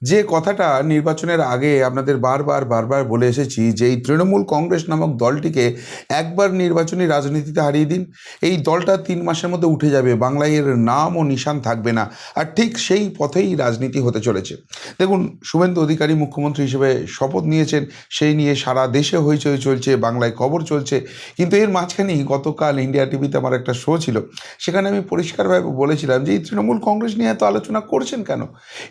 যে কথাটা নির্বাচনের আগে আপনাদের বারবার বলে এসেছি যে এই তৃণমূল কংগ্রেস নামক দলটিকে একবার নির্বাচনী রাজনীতিতে হারিয়ে দিন, এই দলটা 3 মাসের মধ্যে উঠে যাবে, বাংলায় এর নাম ও নিশান থাকবে না। আর ঠিক সেই পথেই রাজনীতি হতে চলেছে। দেখুন, শুভেন্দু অধিকারী মুখ্যমন্ত্রী হিসেবে শপথ নিয়েছেন, সেই নিয়ে সারা দেশে হইচই চলছে, বাংলায় খবর চলছে। কিন্তু এর মাঝখানেই গতকাল ইন্ডিয়া টিভিতে আমার একটা শো ছিল, সেখানে আমি পরিষ্কারভাবে বলেছিলাম যে এই তৃণমূল কংগ্রেস নিয়ে এত আলোচনা করছেন কেন?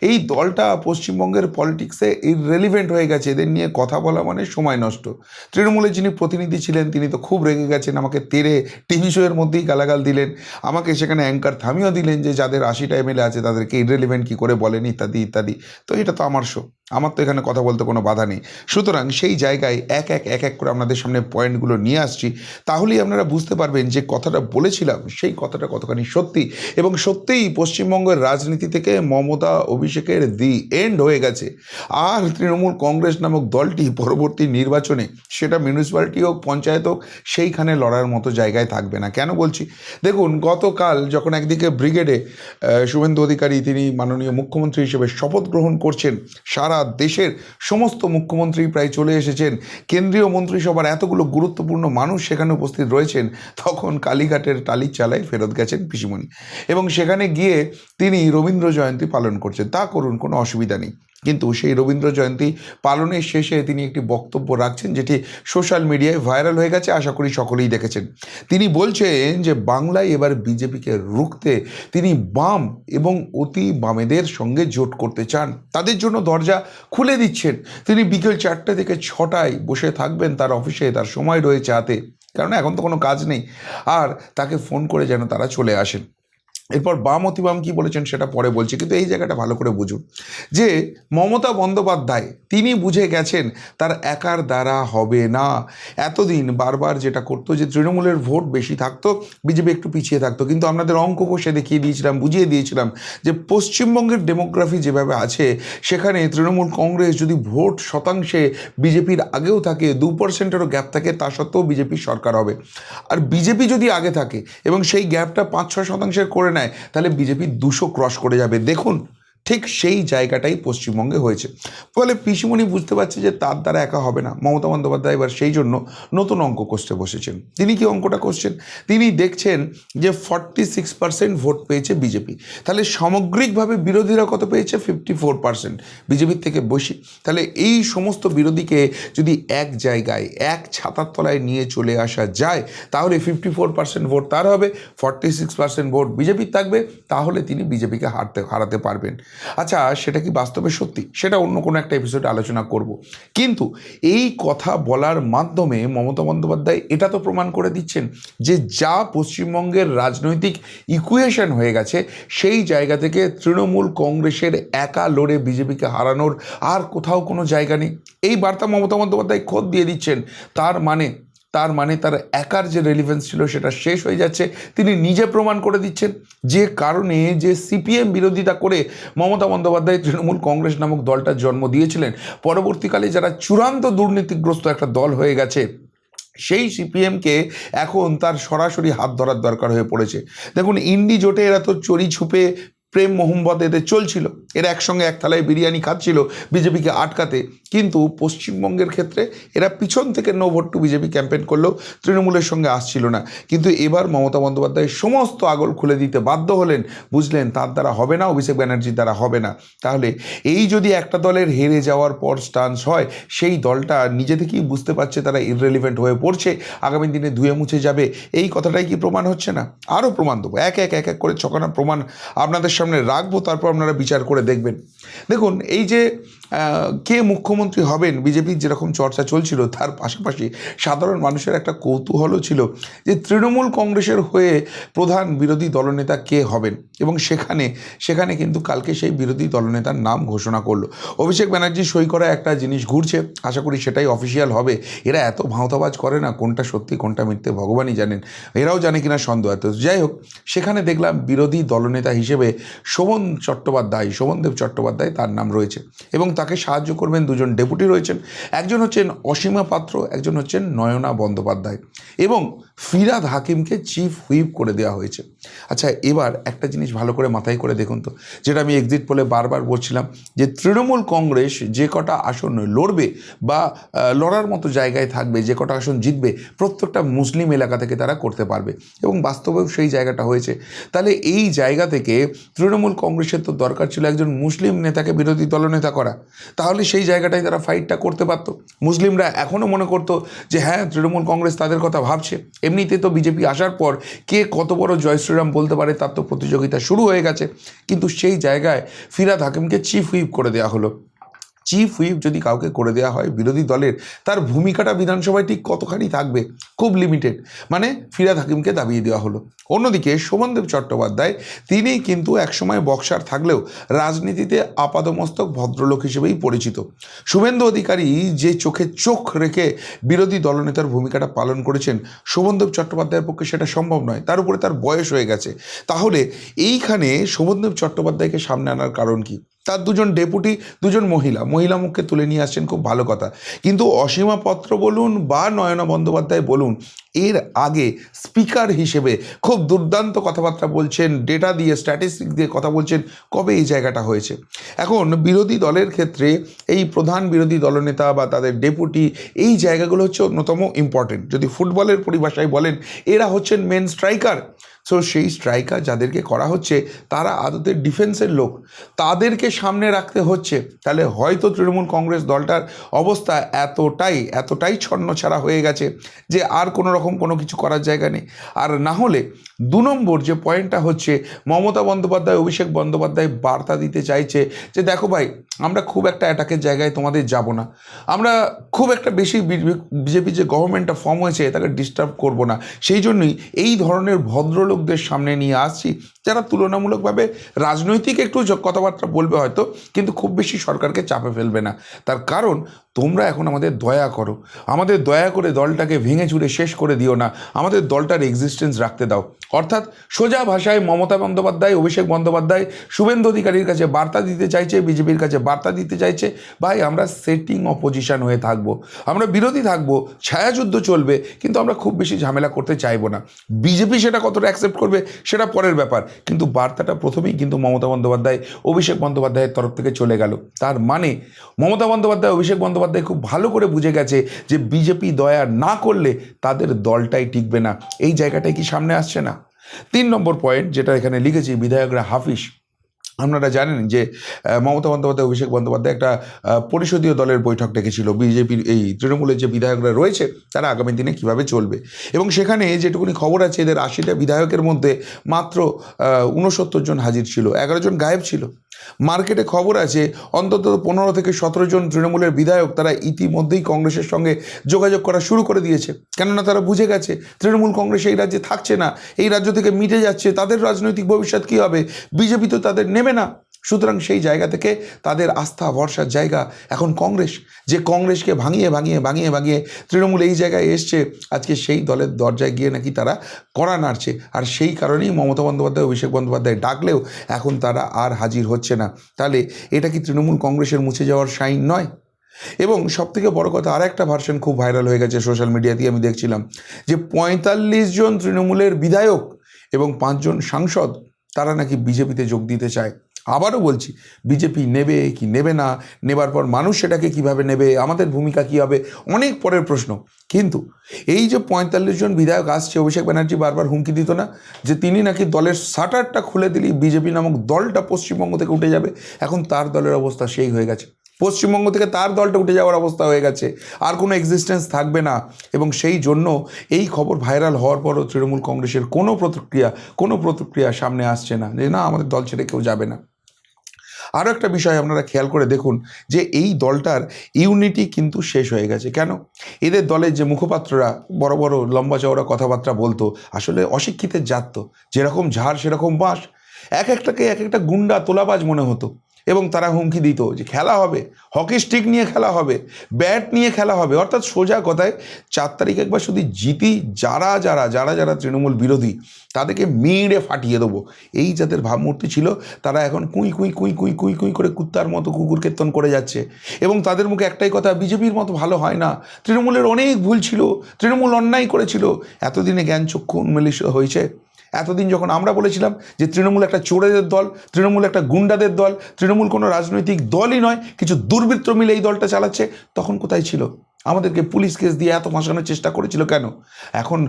এই দলটা পশ্চিমবঙ্গের পলিটিক্সে ইররেলিভেন্ট হয়ে গেছে, এদের নিয়ে কথা বলা মানে সময় নষ্ট। তৃণমূলের যিনি প্রতিনিধি ছিলেন তিনি তো খুব রেগে গেছেন, আমাকে তেড়ে টিভি শোয়ের মধ্যেই গালাগাল দিলেন, আমাকে সেখানে অ্যাঙ্কার থামিয়েও দিলেন যে যাদের 80টা এমএলএ আছে তাদেরকে ইররেলিভেন্ট কী করে বলেন, ইত্যাদি ইত্যাদি। তো এটা তো আমার শো, আমার তো এখানে কথা বলতে কোনো বাধা নেই। সুতরাং সেই জায়গায় এক এক করে আপনাদের সামনে পয়েন্টগুলো নিয়ে আসছি, তাহলেই আপনারা বুঝতে পারবেন যে কথাটা বলেছিলাম সেই কথাটা কতখানি সত্যি। এবং সত্যিই পশ্চিমবঙ্গের রাজনীতি থেকে মমতা অভিষেকের দি এন্ড হয়ে গেছে। আর তৃণমূল কংগ্রেস নামক দলটি পরবর্তী নির্বাচনে, সেটা মিউনিসিপ্যালিটি হোক, পঞ্চায়েত হোক, সেইখানে লড়ার মতো জায়গায় থাকবে না। কেন বলছি? দেখুন, গতকাল যখন একদিকে ব্রিগেডে শুভেন্দু অধিকারী তিনি মাননীয় মুখ্যমন্ত্রী হিসেবে শপথ গ্রহণ করছেন, সারা দেশের সমস্ত মুখ্যমন্ত্রী প্রায় চলে এসেছেন, কেন্দ্রীয় মন্ত্রিসভার এতগুলো গুরুত্বপূর্ণ মানুষ সেখানে উপস্থিত রয়েছেন, তখন কালীঘাটের টালির চালায় ফেরত গেছেন পিসিমণি। এবং সেখানে গিয়ে তিনি রবীন্দ্র জয়ন্তী পালন করছেন। তা করুন, কোনো অসুবিধা নেই। কিন্তু সেই রবীন্দ্র জয়ন্তী পালনের শেষে তিনি একটি বক্তব্য রাখছেন, যেটি সোশ্যাল মিডিয়ায় ভাইরাল হয়ে গেছে, আশা করি সকলেই দেখেছেন। তিনি বলছেন যে বাংলায় এবার বিজেপিকে রুখতে তিনি বাম এবং অতি বামেদের সঙ্গে জোট করতে চান, তাদের জন্য দরজা খুলে দিচ্ছেন। তিনি বিকেল 4টে থেকে 6টায় বসে থাকবেন তার অফিসে, তার সময় রয়েছে হাতে, কারণ এখন তো কোনো কাজ নেই। আর তাকে ফোন করে যেন তারা চলে আসেন। এরপর বাম অতি বাম কী বলেছেন সেটা পরে বলছি, কিন্তু এই জায়গাটা ভালো করে বুঝুন যে মমতা বন্দ্যোপাধ্যায় তিনি বুঝে গেছেন তার একার দ্বারা হবে না। এতদিন বারবার যেটা করতো যে তৃণমূলের ভোট বেশি থাকতো, বিজেপি একটু পিছিয়ে থাকতো, কিন্তু আপনাদের অঙ্ক কষে দেখিয়ে দিয়েছিলাম, বুঝিয়ে দিয়েছিলাম যে পশ্চিমবঙ্গের ডেমোগ্রাফি যেভাবে আছে, সেখানে তৃণমূল কংগ্রেস যদি ভোট শতাংশে বিজেপির আগেও থাকে, 2%-এরও গ্যাপ থাকে, তা সত্ত্বেও বিজেপির সরকার হবে। আর বিজেপি যদি আগে থাকে এবং সেই গ্যাপটা 5-6% করে নেয়, তাহলে বিজেপি 200 ক্রস করে যাবে। দেখুন, ঠিক সেই জায়গাটাই পশ্চিমবঙ্গে হয়েছে। ফলে পিসিমণি বুঝতে পারছে যে তার দ্বারা একা হবে না। মমতা বন্দ্যোপাধ্যায় এবার সেই জন্য নতুন অঙ্ক কষতে বসেছেন। তিনি কি অঙ্কটা কষছেন? তিনি দেখছেন যে 46% ভোট পেয়েছে বিজেপি, তাহলে সামগ্রিকভাবে বিরোধীরা কত পেয়েছে? 54%, বিজেপির থেকে বেশি। তাহলে এই সমস্ত বিরোধীকে যদি এক জায়গায়, এক ছাতার তলায় নিয়ে চলে আসা যায়, তাহলে 54% ভোট তার হবে, 46% ভোট বিজেপির থাকবে, তাহলে তিনি বিজেপিকে হারাতে পারবেন। আচ্ছা, সেটা কি বাস্তবে সত্যি? সেটা অন্য কোনো একটা এপিসোডে আলোচনা করব। কিন্তু এই কথা বলার মাধ্যমে মমতা বন্দ্যোপাধ্যায় এটা তো প্রমাণ করে দিচ্ছেন যে যা পশ্চিমবঙ্গের রাজনৈতিক ইকুয়েশন হয়ে গেছে, সেই জায়গা থেকে তৃণমূল কংগ্রেসের একা লড়ে বিজেপিকে হারানোর আর কোথাও কোনো জায়গা নেই। এই বার্তা মমতা বন্দ্যোপাধ্যায় খোদ দিয়ে দিচ্ছেন। তার মানে তার একার যে রেলিভেন্স ছিল সেটা শেষ হয়ে যাচ্ছে, তিনি নিজে প্রমাণ করে দিচ্ছেন। যে কারণে যে সিপিএম বিরোধিতা করে মমতা বন্দ্যোপাধ্যায় তৃণমূল কংগ্রেস নামক দলটার জন্ম দিয়েছিলেন, পরবর্তীকালে যারা চূড়ান্ত দুর্নীতিগ্রস্ত একটা দল হয়ে গেছে, সেই সিপিএমকে এখন তার সরাসরি হাত ধরার দরকার হয়ে পড়েছে। দেখুন, ইন্ডি জোটে এরা তো চড়ি ছুপে প্রেম মোহম্মদ এদের চলছিল, এরা একসঙ্গে এক থালায় বিরিয়ানি খাচ্ছিল বিজেপিকে আটকাতে। কিন্তু পশ্চিমবঙ্গের ক্ষেত্রে এরা পিছন থেকে no vote to BJP campaign করলেও তৃণমূলের সঙ্গে আসছিল না। কিন্তু এবার মমতা বন্দ্যোপাধ্যায় সমস্ত আগল খুলে দিতে বাধ্য হলেন, বুঝলেন তার দ্বারা হবে না, অভিষেক ব্যানার্জির দ্বারা হবে না। তাহলে এই যদি একটা দলের হেরে যাওয়ার পর স্টান্স হয়, সেই দলটা নিজে থেকেই বুঝতে পারছে তারা ইররেলিভেন্ট হয়ে পড়ছে, আগামী দিনে ধুয়ে মুছে যাবে। এই কথাটাই কি প্রমাণ হচ্ছে না? আরও প্রমাণ দেবো, এক এক করে ছখানা প্রমাণ আপনাদের সামনে রাখবো, তারপর আপনারা বিচার করে দেখবেন। দেখুন, এই যে কে মুখ্যমন্ত্রী হবেন বিজেপির যেরকম চর্চা চলছিল, তার পাশাপাশি সাধারণ মানুষের একটা কৌতূহলও ছিল যে তৃণমূল কংগ্রেসের হয়ে প্রধান বিরোধী দলনেতা কে হবেন। এবং সেখানে কিন্তু কালকে সেই বিরোধী দলনেতার নাম ঘোষণা করলো। অভিষেক ব্যানার্জি সই করা একটা জিনিস ঘুরছে, আশা করি সেটাই অফিসিয়াল হবে। এরা এত ভাঁওতাবাজ করে না, কোনটা সত্যি কোনটা মিথ্যে ভগবানই জানেন, এরাও জানে কিনা সন্দেহ। তো যাই হোক, সেখানে দেখলাম বিরোধী দলনেতা হিসেবে শোভনদেব চট্টোপাধ্যায় তার নাম রয়েছে, এবং তাকে সাহায্য করবেন দুজন ডেপুটি রয়েছেন। একজন হচ্ছেন অসীমা পাত্র, একজন হচ্ছেন নয়না বন্দ্যোপাধ্যায়, এবং ফিরহাদ হাকিমকে চিফ হুইপ করে দেওয়া হয়েছে। আচ্ছা, এবার একটা জিনিস ভালো করে মাথায় করে দেখুন তো, যেটা আমি এক্সিট পোলে বারবার বলছিলাম, যে তৃণমূল কংগ্রেস যে কটা আসন লড়বে বা লড়ার মতো জায়গায় থাকবে, যে কটা আসন জিতবে, প্রত্যেকটা মুসলিম এলাকা থেকে তারা করতে পারবে, এবং বাস্তবেও সেই জায়গাটা হয়েছে। তাহলে এই জায়গা থেকে তৃণমূল কংগ্রেসের তো দরকার ছিল একজন মুসলিম নেতাকে বিরোধী দলনেতা করা, তাহলে সেই জায়গাটায় তারা ফাইটটা করতে পারত। মুসলিমরা এখনও মনে করতো যে হ্যাঁ, তৃণমূল কংগ্রেস তাদের কথা ভাবছে। এমনিতে তো বিজেপি আসার পর কে কত বড় জয় শ্রীরাম বলতে পারে তার তো প্রতিযোগিতা শুরু হয়ে গেছে, কিন্তু সেই জায়গায় ফিরহাদ হাকিমকে চিফ হুইপ করে দেওয়া হলো। চিফ হুইপ যদি কাউকে করে দেওয়া হয় বিরোধী দলের, তার ভূমিকাটা বিধানসভায় ঠিক কতখানি থাকবে? খুব লিমিটেড, মানে ফিরহাদ হাকিমকে দাবিয়ে দেওয়া হলো। অন্যদিকে শোভনদেব চট্টোপাধ্যায়, তিনি কিন্তু একসময় বক্সার থাকলেও রাজনীতিতে আপাদমস্তক ভদ্রলোক হিসেবেই পরিচিত। শুভেন্দু অধিকারী যে চোখে চোখ রেখে বিরোধী দলনেতার ভূমিকাটা পালন করেছেন, শোভনদেব চট্টোপাধ্যায়ের পক্ষে সেটা সম্ভব নয়, তার উপরে তার বয়স হয়ে গেছে। তাহলে এইখানে শোভনদেব চট্টোপাধ্যায়কে সামনে আনার কারণ কি? তার দুজন ডেপুটি, দুজন মহিলা মুখকে তুলে নিয়ে আসছেন, খুব ভালো কথা, কিন্তু অসীমা পত্র বলুন বা নয়না বন্দ্যোপাধ্যায় বলুন, এর আগে স্পিকার হিসেবে খুব দুর্দান্ত কথাবার্তা বলছেন, ডেটা দিয়ে স্ট্যাটিস্টিক দিয়ে কথা বলছেন। কবে এই জায়গাটা হয়েছে? এখন বিরোধী দলের ক্ষেত্রে এই প্রধান বিরোধী দলনেতা বা তাদের ডেপুটি, এই জায়গাগুলো হচ্ছে অন্যতম ইম্পর্টেন্ট। যদি ফুটবলের পরিভাষায় বলেন, এরা হচ্ছেন মেন স্ট্রাইকার। সো সেই স্ট্রাইকার যাদেরকে করা হচ্ছে, তারা আদতে ডিফেন্সের লোক, তাদেরকে সামনে রাখতে হচ্ছে। তাহলে হয়তো তৃণমূল কংগ্রেস দলটার অবস্থা এতটাই ছন্নছাড়া হয়ে গেছে যে আর কোনো রকম কোনো কিছু করার জায়গা নেই। আর না হলে 2 নম্বর যে পয়েন্টটা হচ্ছে, মমতা বন্দ্যোপাধ্যায়, অভিষেক বন্দ্যোপাধ্যায় বার্তা দিতে চাইছে যে দেখো ভাই, আমরা খুব একটা অ্যাটাকের জায়গায় তোমাদের যাব না, আমরা খুব একটা বেশি বিজেপি যে গভর্নমেন্টটা ফর্ম হয়েছে তাকে ডিস্টার্ব করব না, সেই জন্যই এই ধরনের ভদ্রলোকদের সামনে নিয়ে আসছি, যারা তুলনামূলকভাবে রাজনৈতিক একটু কথাবার্তা বলবে হয়তো, কিন্তু খুব বেশি সরকারকে চাপে ফেলবে না। তার কারণ তোমরা এখন আমাদের দয়া করো, আমাদের দয়া করে দলটাকে ভেঙে চুরে শেষ করে দিও না, আমাদের দলটার এক্সিস্টেন্স রাখতে দাও। অর্থাৎ সোজা ভাষায় মমতা বন্দ্যোপাধ্যায়, অভিষেক বন্দ্যোপাধ্যায় শুভেন্দু অধিকারীর কাছে বার্তা দিতে চাইছে, বিজেপির কাছে বার্তা দিতে চাইছে, ভাই আমরা সেটিং অপোজিশন হয়ে থাকবো, আমরা বিরোধী থাকবো, ছায়াযুদ্ধ চলবে, কিন্তু আমরা খুব বেশি ঝামেলা করতে চাইবো না। বিজেপি সেটা কতটা অ্যাকসেপ্ট করবে সেটা পরের ব্যাপার, কিন্তু বার্তাটা প্রথমেই কিন্তু মমতা বন্দ্যোপাধ্যায়, অভিষেক বন্দ্যোপাধ্যায়ের তরফ থেকে চলে গেল। তার মানে মমতা বন্দ্যোপাধ্যায়, অভিষেক বন্দ্যোপাধ্যায় খুব ভালো করে বুঝে গেছে যে বিজেপি দয়া না করলে তাদের দলটাই টিকবে না। এই জায়গাটাই কি সামনে আসছে না? 3 নম্বর পয়েন্ট যেটা এখানে লিখেছি, বিধায়করা হাফিস। আপনারা জানেন যে মমতা বন্দ্যোপাধ্যায়, অভিষেক বন্দ্যোপাধ্যায় একটা পরিষদীয় দলের বৈঠক ডেকেছিল, বিজেপির এই তৃণমূলের যে বিধায়করা রয়েছে তারা আগামী দিনে কিভাবে চলবে, এবং সেখানে যেটুকুনি খবর আছে, এদের 80টা বিধায়কের মধ্যে মাত্র 69 জন হাজির ছিল, 11 জন গায়েব ছিল। মার্কেটে খবর আছে অন্তত 15 থেকে 17 জন তৃণমূলের বিধায়ক তারা ইতিমধ্যেই কংগ্রেসের সঙ্গে যোগাযোগ করা শুরু করে দিয়েছে, কেননা তারা বুঝে গেছে তৃণমূল কংগ্রেস এই রাজ্যে থাকছে না, এই রাজ্য থেকে মিটে যাচ্ছে, তাদের রাজনৈতিক ভবিষ্যৎ কী হবে, বিজেপি তো তাদের নেবে না। সুতরাং সেই জায়গা থেকে তাদের আস্থা ভরসার জায়গা এখন কংগ্রেস, যে কংগ্রেসকে ভাঙিয়ে তৃণমূল এই জায়গায় এসছে, আজকে সেই দলের দরজায় গিয়ে নাকি তারা কড়া নাড়ছে। আর সেই কারণেই মমতা বন্দ্যোপাধ্যায়, অভিষেক বন্দ্যোপাধ্যায় ডাকলেও এখন তারা আর হাজির হচ্ছে না। তাহলে এটা কি তৃণমূল কংগ্রেসের মুছে যাওয়ার সাইন নয়? এবং সবথেকে বড় কথা, আর একটা ভার্সন খুব ভাইরাল হয়ে গেছে সোশ্যাল মিডিয়াতেই, আমি দেখছিলাম যে 45 জন তৃণমূলের বিধায়ক এবং 5 জন সাংসদ তারা নাকি বিজেপিতে যোগ দিতে চায়। আবারও বলছি, বিজেপি নেবে কি নেবে না, নেবার পর মানুষ সেটাকে কিভাবে নেবে, আমাদের ভূমিকা কী হবে, অনেক পরের প্রশ্ন। কিন্তু এই যে 45 জন বিধায়ক আসছে, অভিষেক ব্যানার্জি বারবার হুমকি দিত না যে তিনি নাকি দলের শাটারটা খুলে দিলেই বিজেপি নামক দলটা পশ্চিমবঙ্গ থেকে উঠে যাবে? এখন তার দলের অবস্থা সেই হয়ে গেছে, পশ্চিমবঙ্গ থেকে তার দলটা উঠে যাওয়ার অবস্থা হয়ে গেছে, আর কোনো এক্সিস্টেন্স থাকবে না। এবং সেই জন্য এই খবর ভাইরাল হওয়ার পরও তৃণমূল কংগ্রেসের কোনো প্রতিক্রিয়া সামনে আসছে না, যে না, আমাদের দল ছেড়ে কেউ যাবে না। আরও একটা বিষয় আপনারা খেয়াল করে দেখুন যে এই দলটার ইউনিটি কিন্তু শেষ হয়ে গেছে। কেন? এদের দলের যে মুখপাত্ররা বড় বড় লম্বা চওড়া কথাবার্তা বলতো, আসলে অশিক্ষিতের জাত তো, যেরকম ঝাড় সেরকম বাঁশ, এক একটা গুন্ডা তোলাবাজ মনে হতো। এবং তারা হুমকি দিত যে খেলা হবে, হকি স্টিক নিয়ে খেলা হবে, ব্যাট নিয়ে খেলা হবে। অর্থাৎ সোজা কথায় 4 তারিখ একবার শুধু জিতি, যারা যারা যারা যারা তৃণমূল বিরোধী তাদেরকে মেরে ফাটিয়ে দেবো, এই যাদের ভাবমূর্তি ছিল তারা এখন কুই কুই কুই কুই কুই কুই করে কুত্তার মতো কুকুর কীর্তন করে যাচ্ছে। এবং তাদের মুখে একটাই কথা, বিজেপির মতো ভালো হয় না, তৃণমূলের অনেক ভুল ছিল, তৃণমূল অন্যায় করেছিল। এতদিনে জ্ঞান চক্ষু উন্মেলিত হয়েছে? এতদিন যখন আমরা বলেছিলাম যে তৃণমূল একটা চোরেদের দল, তৃণমূল একটা গুন্ডাদের দল, তৃণমূল কোনো রাজনৈতিক দলই নয়, কিছু দুর্বৃত্ত মিলে এই দলটা চালাচ্ছে, তখন কোথায় ছিল? আমাদেরকে পুলিশ কেস দিয়ে এত ফাঁসানোর চেষ্টা করেছিল কেন? এখন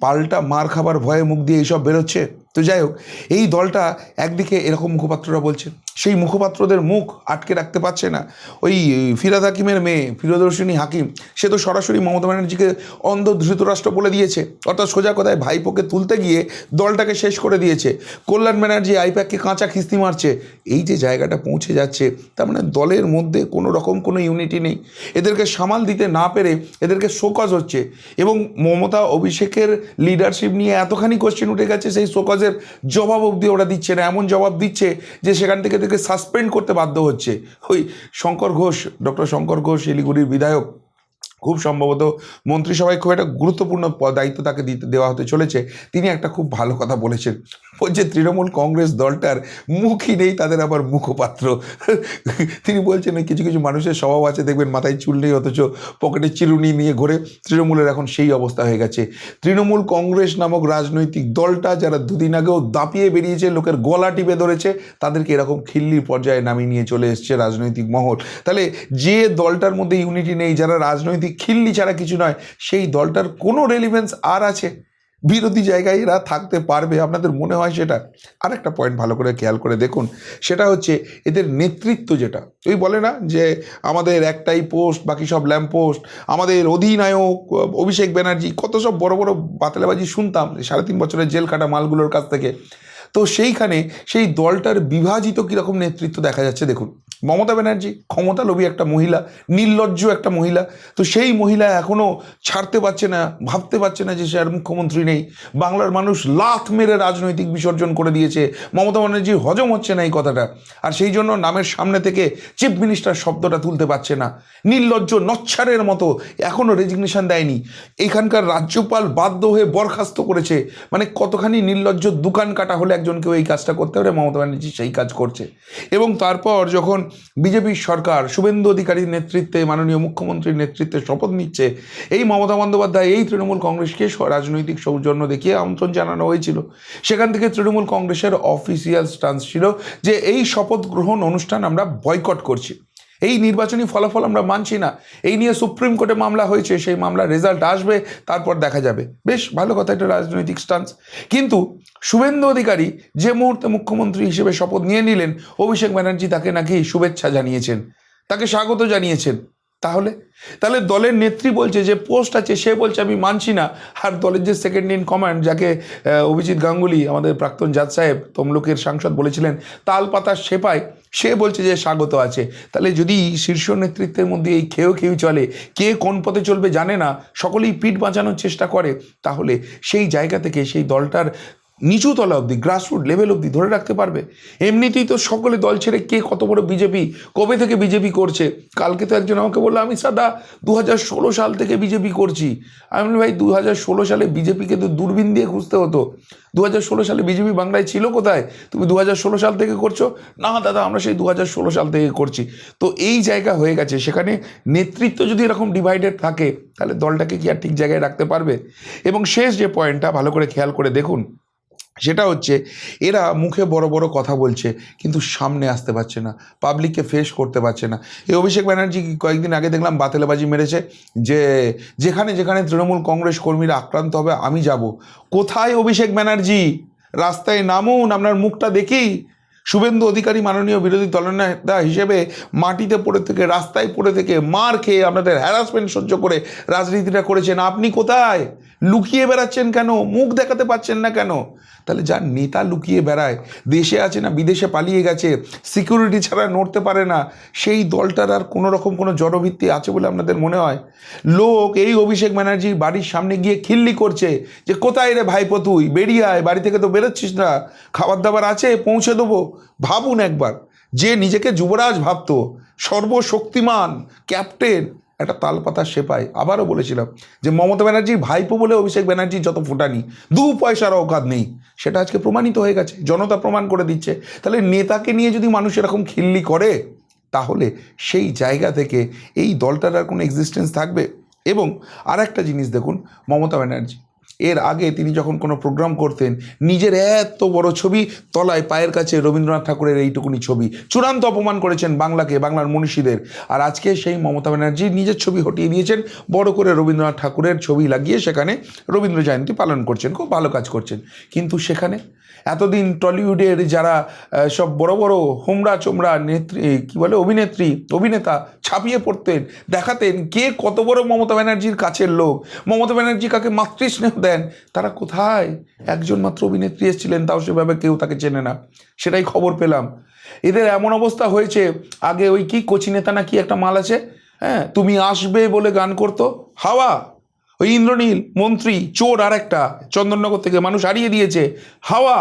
পাল্টা মার খাবার ভয়ে মুখ দিয়ে এইসব বেরোচ্ছে। তো যাই হোক, এই দলটা একদিকে এরকম মুখপাত্ররা বলছে, সেই মুখপাত্রদের মুখ আটকে রাখতে পারছে না। ওই ফিরহাদ হাকিমের মেয়ে প্রিয়দর্শিনী হাকিম, সে তো সরাসরি মমতা ব্যানার্জিকে অন্ধ ধৃতরাষ্ট্র বলে দিয়েছে। অর্থাৎ সোজা কথায় ভাইপোকে তুলতে গিয়ে দলটাকে শেষ করে দিয়েছে। কল্যাণ ব্যানার্জি আইপ্যাককে কাঁচা খিস্তি মারছে। এই যে জায়গাটা পৌঁছে যাচ্ছে, তার মানে দলের মধ্যে কোনো রকম কোনো ইউনিটি নেই। এদেরকে সামাল দিতে না পেরে এদেরকে শোকজ হচ্ছে। এবং মমতা অভিষেকের লিডারশিপ নিয়ে এতখানি কোশ্চেন উঠে গেছে, সেই শোকজের জবাব অবধি ওরা দিচ্ছে না। এমন জবাব দিচ্ছে যে সেখান থেকে এদেরকে সাসপেন্ড করতে বাধ্য হচ্ছে। ওই শঙ্কর ঘোষ, ডক্টর শঙ্কর ঘোষ শিলিগুড়ির বিধায়ক, খুব সম্ভবত মন্ত্রিসভায় খুব একটা গুরুত্বপূর্ণ দায়িত্ব তাকে দেওয়া হতে চলেছে। তিনি একটা খুব ভালো কথা বলেছেন, বলছে তৃণমূল কংগ্রেস দলটার মুখই নেই, তাদের আবার মুখপাত্র। তিনি বলছেন কিছু কিছু মানুষের স্বভাব আছে, দেখবেন মাথায় চুল নেই অথচ পকেটে চিরুনি নিয়ে ঘোরে। তৃণমূলের এখন সেই অবস্থা হয়ে গেছে। তৃণমূল কংগ্রেস নামক রাজনৈতিক দলটা যারা দুদিন আগেও দাপিয়ে বেরিয়েছে, লোকের গলা টিপে ধরেছে, তাদেরকে এরকম খিল্লির পর্যায়ে নামিয়ে নিয়ে চলে এসছে রাজনৈতিক মহল। তাহলে যে দলটার মধ্যে ইউনিটি নেই, যারা রাজনৈতিক খিল্লি ছাড়া কিছু নয়, সেই দলটার কোনো রেলিভেন্স আর আছে? বিরোধী জায়গায় এরা থাকতে পারবে? আপনাদের মনে হয় সেটা? আর একটা পয়েন্ট ভালো করে খেয়াল করে দেখুন, সেটা হচ্ছে এদের নেতৃত্ব। যেটা ওই বলে না যে আমাদের একটাই পোস্ট, বাকি সব ল্যাম্প পোস্ট, আমাদের অধিনায়ক অভিষেক ব্যানার্জি, কত সব বড় বড় বাতলাবাজি শুনতাম 3.5 বছরের জেল কাটা মালগুলোর কাছ থেকে। তো সেইখানে সেই দলটার বিভাজিত কীরকম নেতৃত্ব দেখা যাচ্ছে দেখুন। মমতা ব্যানার্জি ক্ষমতালোভী একটা মহিলা, নির্লজ্জ একটা মহিলা। তো সেই মহিলা এখনও ছাড়তে পারছে না, ভাবতে পারছে না যে সে আর মুখ্যমন্ত্রী নেই। বাংলার মানুষ লাথ মেরে রাজনৈতিক বিসর্জন করে দিয়েছে। মমতা ব্যানার্জি হজম হচ্ছে না এই কথাটা, আর সেই জন্য নামের সামনে থেকে চিফ মিনিস্টার শব্দটা তুলতে পারছে না। নির্লজ্জ নচ্ছারের মতো এখনও রেজিগনেশন দেয়নি। এখানকার রাজ্যপাল বাধ্য হয়ে বরখাস্ত করেছে। মানে কতখানি নির্লজ্জ দোকান কাটা হলে একজনকেও এই কাজটা করতে পারে, মমতা ব্যানার্জি সেই কাজ করছে। এবং তারপর যখন বিজেপির সরকার শুভেন্দু অধিকারীর নেতৃত্বে, মাননীয় মুখ্যমন্ত্রীর নেতৃত্বে শপথ নিচ্ছে, এই মমতা বন্দ্যোপাধ্যায় এই তৃণমূল কংগ্রেসকে রাজনৈতিক সৌজন্য দেখিয়ে আমন্ত্রণ জানানো হয়েছিল। সেখান থেকে তৃণমূল কংগ্রেসের অফিসিয়াল স্টান্স ছিল যে এই শপথ গ্রহণ অনুষ্ঠান আমরা বয়কট করছি, এই নির্বাচনী ফলাফল আমরা মানছি না, এই নিয়ে সুপ্রিম কোর্টে মামলা হয়েছে, সেই মামলার রেজাল্ট আসবে, তারপর দেখা যাবে। বেশ ভালো কথা, এটা রাজনৈতিক স্টান্স। কিন্তু শুভেন্দু অধিকারী যে মুহূর্তে মুখ্যমন্ত্রী হিসেবে শপথ নিয়ে নিলেন, অভিষেক ব্যানার্জি তাকে নাকি শুভেচ্ছা জানিয়েছেন, তাকে স্বাগত জানিয়েছেন। তাহলে দলের নেত্রী বলছে যে পোস্ট আছে, সে বলছে আমি মানছি না। আর দলের যে সেকেন্ড ইন কমান্ড, যাকে অভিজিৎ গাঙ্গুলি, আমাদের প্রাক্তন জাজ সাহেব, তমলুকের সাংসদ বলেছিলেন তাল পাতার সেপাই, সে বলছে যে স্বাগত আছে। তাহলে যদি শীর্ষ নেতৃত্বের মধ্যে এই খেয়েও চলে, কে কোন পথে চলবে জানে না, সকলেই পিঠ বাঁচানোর চেষ্টা করে, তাহলে সেই জায়গা থেকে সেই দলটার নিচু তলা অবধি, গ্রাসরুট লেভেল অবধি ধরে রাখতে পারবে? এমনিতেই তো সকলে দল ছেড়ে কে কত বড় বিজেপি, কবে থেকে বিজেপি করছে। কালকে তো একজন আমাকে বললো আমি সাদা 2016 সাল থেকে বিজেপি করছি। আমি বলি ভাই 2016 সালে বিজেপিকে তো দূরবীন দিয়ে খুঁজতে হতো। 2016 সালে বিজেপি বাংলায় ছিল কোথায়? তুমি 2016 সাল থেকে করছো? না দাদা, আমরা সেই 2016 সাল থেকে করছি। তো এই জায়গা হয়ে গেছে। সেখানে নেতৃত্ব যদি এরকম ডিভাইডেড থাকে, তাহলে দলটাকে কি আর ঠিক জায়গায় রাখতে পারবে? এবং শেষ যে পয়েন্টটা ভালো করে খেয়াল করে দেখুন, সেটা হচ্ছে এরা মুখে বড় বড় কথা বলছে কিন্তু সামনে আসতে পারছে না, পাবলিককে ফেস করতে পারছে না। এই অভিষেক ব্যানার্জি কয়েকদিন আগে দেখলাম বাতেলাবাজি মেরেছে যে যেখানে যেখানে তৃণমূল কংগ্রেস কর্মীরা আক্রান্ত হবে আমি যাব। কোথায় অভিষেক ব্যানার্জি? রাস্তায় নামুন, আপনার মুখটা দেখি। শুভেন্দু অধিকারী মাননীয় বিরোধী দলনেতা হিসেবে মাটিতে পড়ে থেকে, রাস্তায় পড়ে থেকে, মার খেয়ে, আপনাদের হ্যারাসমেন্ট সহ্য করে রাজনীতিটা করেছেন। আপনি কোথায়? লুকিয়ে বেড়াচ্ছেন কেন? মুখ দেখাতে পারছেন না কেন? তাহলে যার নেতা লুকিয়ে বেড়ায়, দেশে আছে না বিদেশে পালিয়ে গেছে, সিকিউরিটি ছাড়া নড়তে পারে না, সেই দলটার আর কোনো রকম কোনো জড়ভিত্তি আছে বলে আপনাদের মনে হয়? লোক এই অভিষেক ব্যানার্জির বাড়ির সামনে গিয়ে খিল্লি করছে যে কোথায় রে ভাইপো, তুই বেরিয়ে আয়, বাড়ি থেকে তো বেরোচ্ছিস না, খাবার দাবার আছে পৌঁছে দেবো। ভাবুন একবার যে নিজেকে যুবরাজ ভাবতো, সর্বশক্তিমান ক্যাপ্টেন, একটা তালপাতার সেপাই। আবারও বলেছিলাম যে মমতা ব্যানার্জির ভাইপো বলে অভিষেক ব্যানার্জির যত ফুটানি, 2 পয়সার অকাত নেই, সেটা আজকে প্রমাণিত হয়ে গেছে, জনতা প্রমাণ করে দিচ্ছে। তাহলে নেতাকে নিয়ে যদি মানুষ এরকম খিল্লি করে, তাহলে সেই জায়গা থেকে এই দলটার আর কোনো এক্সিস্টেন্স থাকবে? এবং আর একটা জিনিস দেখুন, মমতা ব্যানার্জি এর আগে তিনি যখন কোনো প্রোগ্রাম করতেন, নিজের এত বড় ছবি তলায় পায়ের কাছে রবীন্দ্রনাথ ঠাকুরের এইটুকুনি ছবি, চূড়ান্ত অপমান করেছেন বাংলাকে, বাংলার মনীষীদের। আর আজকে সেই মমতা ব্যানার্জি নিজের ছবি হটিয়ে দিয়েছেন, বড় করে রবীন্দ্রনাথ ঠাকুরের ছবি লাগিয়ে সেখানে রবীন্দ্র জয়ন্তী পালন করছেন, খুব ভালো কাজ করছেন। কিন্তু সেখানে এতদিন টলিউডের যারা সব বড় বড় হোমরা চোমরা নেত্রী, কী বলে, অভিনেতা ছাপিয়ে পড়তেন, দেখাতেন কে কত বড় মমতা ব্যানার্জির কাছের লোক, মমতা ব্যানার্জি কাকে মাতৃস্নেহ দেন, তারা কোথায়? একজন মাত্র অভিনেত্রী এসেছিলেন, তাও সেভাবে কেউ তাকে চেনে না, সেটাই খবর পেলাম। এদের এমন অবস্থা হয়েছে, আগে ওই কি কোচি নেতা না কি একটা মাল আছে, হ্যাঁ, তুমি আসবে বলে গান করতো, হাওয়া, ওই ইন্দ্রনীল মন্ত্রী চোর, আর একটা চন্দননগর থেকে মানুষ হারিয়ে দিয়েছে, হাওয়া,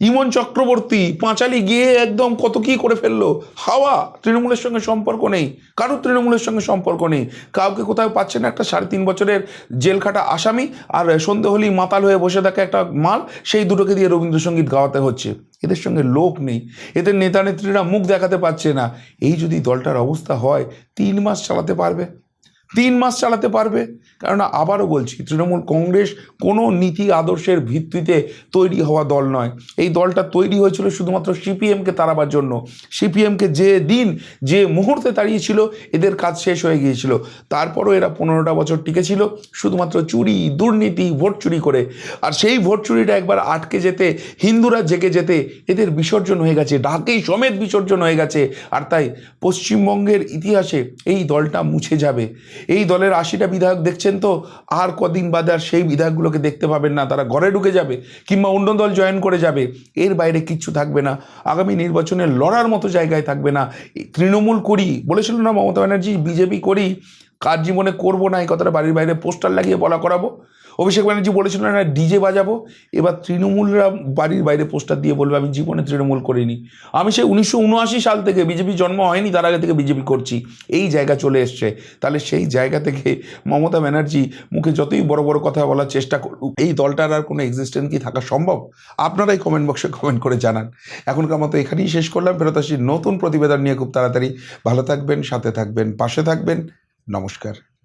ইমন চক্রবর্তী পাঁচালি গিয়ে একদম কত কী করে ফেললো, হাওয়া। তৃণমূলের সঙ্গে সম্পর্ক নেই, কারোর তৃণমূলের সঙ্গে সম্পর্ক নেই, কাউকে কোথাও পাচ্ছে না। একটা 3.5 বছরের জেল খাটা আসামি আর সন্ধে হলেই মাতাল হয়ে বসে থাকে একটা মাল, সেই দুটোকে দিয়ে রবীন্দ্রসঙ্গীত গাওয়াতে হচ্ছে। এদের সঙ্গে লোক নেই, এদের নেতা নেত্রীরা মুখ দেখাতে পারছে না। এই যদি দলটার অবস্থা হয়, 3 মাস চালাতে পারবে, 3 মাস চালাতে পারবে। কারণ আবারও বলছি, তৃণমূল কংগ্রেস কোনো নীতি আদর্শের ভিত্তিতে তৈরি হওয়া দল নয়। এই দলটা তৈরি হয়েছিল শুধুমাত্র সিপিএমকে তাড়াবার জন্য। সিপিএমকে যে দিন যে মুহূর্তে তাড়িয়েছিল, এদের কাজ শেষ হয়ে গিয়েছিল। তারপরও এরা 15টা বছর টিকেছিল শুধুমাত্র চুরি, দুর্নীতি, ভোট চুরি করে। আর সেই ভোট চুরিটা একবার আটকে যেতে, হিন্দুরা জেগে যেতে এদের বিসর্জন হয়ে গেছে, ঢাকেই সমেত বিসর্জন হয়ে গেছে। আর তাই পশ্চিমবঙ্গের ইতিহাসে এই দলটা মুছে যাবে। এই দলের 80টা বিধায়ক দেখছেন তো, আর কদিন বাদে আর সেই বিধায়কগুলোকে দেখতে পাবেন না, তারা ঘরে ঢুকে যাবে কিংবা অন্য দল জয়েন করে যাবে। এর বাইরে কিচ্ছু থাকবে না, আগামী নির্বাচনে লড়ার মতো জায়গায় থাকবে না। তৃণমূল করি বলেছিল না মমতা ব্যানার্জি, বিজেপি করি, কার জীবনে করবো না, এই কথাটা বাড়ির বাইরে পোস্টার লাগিয়ে বলা করাবো। অভিষেক ব্যানার্জি বলেছিল না ডিজে বাজাবো, এবার তৃণমূলরা বাড়ির বাইরে পোস্টার দিয়ে বলবে আমি জীবনে তৃণমূল করিনি, আমি সেই 1979 সাল থেকে, বিজেপি জন্ম হয়নি তার আগে থেকে বিজেপি করছি, এই জায়গা চলে এসছে। তাহলে সেই জায়গা থেকে মমতা ব্যানার্জি মুখে যতই বড় বড় কথা বলার চেষ্টা করুক, এই দলটার আর কোনো এক্সিস্টেন্স কি থাকা সম্ভব? আপনারাই কমেন্ট বক্সে কমেন্ট করে জানান। এখনকার মতো এখানেই শেষ করলাম, ফেরত আসি নতুন প্রতিবেদন নিয়ে খুব তাড়াতাড়ি। ভালো থাকবেন, সাথে থাকবেন, পাশে থাকবেন। নমস্কার।